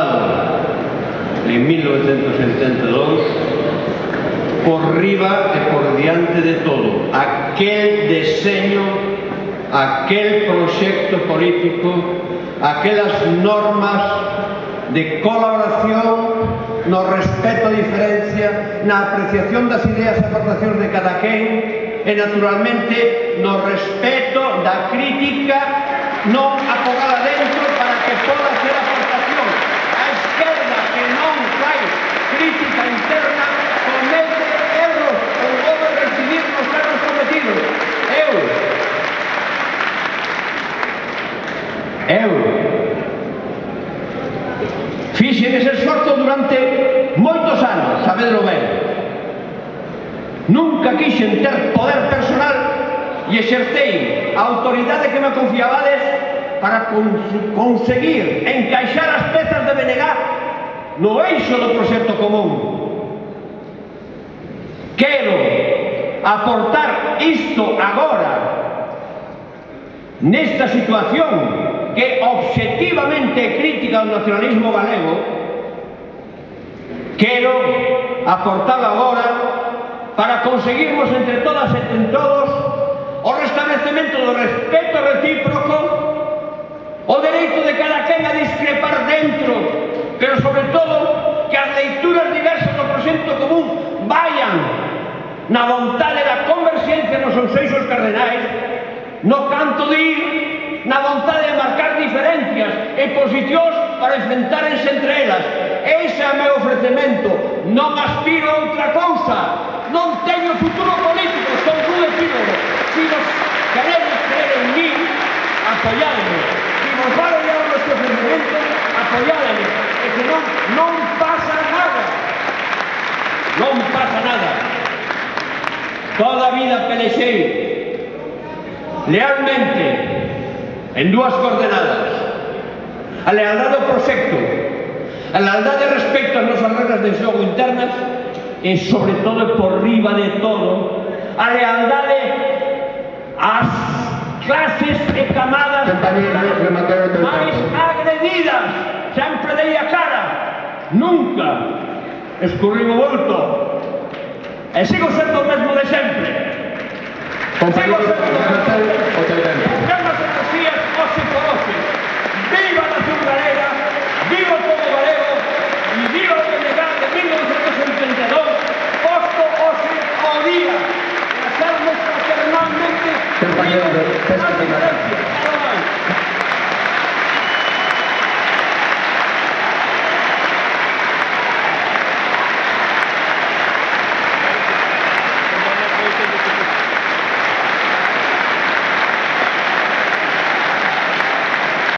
fundado en 1972, por riba e por diante de todo, aquel deseño, aquel proxecto político, aquelas normas de colaboración no respeto a diferencia, na apreciación das ideas e aportacións de cada quen e, naturalmente, no respeto da crítica non apogada dentro para que poda ser aportación. A esquerda que non fai crítica interna comete erros ou pode recibir os erros cometidos. Eu fixen ese esforzo durante moitos anos, sabedelo ben. Nunca quixen ter poder personal e exercei a autoridade que me confiabades para conseguir encaixar as pezas de BNG no eixo do proxecto común. Quero aportar isto agora, nesta situación que obxectivamente é crítica ao nacionalismo galego, quero aportalo agora para conseguirmos entre todas e entre todos o restablecemento do respeto recíproco, o dereito de cada quen a discrepar dentro, pero sobre todo que as leituras diversas do proxecto común vayan na vontade da converxencia nos seus eixos cardenais, no canto de ir na vontade de marcar diferencias e posicións para enfrentárense entre elas. Ese é o meu ofrecemento. Non aspiro a outra cousa. Non teño futuro político, son un epílogo. Si vos queredes creer en mí, apoyadme. Si vos vale ya o nuestro ofrecemento, apoyadme. E que non pasa nada. Non pasa nada. Toda a vida pelexei lealmente en dúas coordenadas: a lealdade ao proxecto, a lealdade respecto ás nosas regras de xogo internas e, sobre todo, por riba de todo, a lealdade ás clases e camadas máis agredidas. Sempre dei a cara, nunca escurrín o volto, e sigo sendo o mesmo de sempre. Sigo sendo o mesmo de sempre. Viva a nación galega, viva o povo galego e viva o BNG de 1982, posto hoxe ao día, e hacernos fraternalmente unidos a diferencia.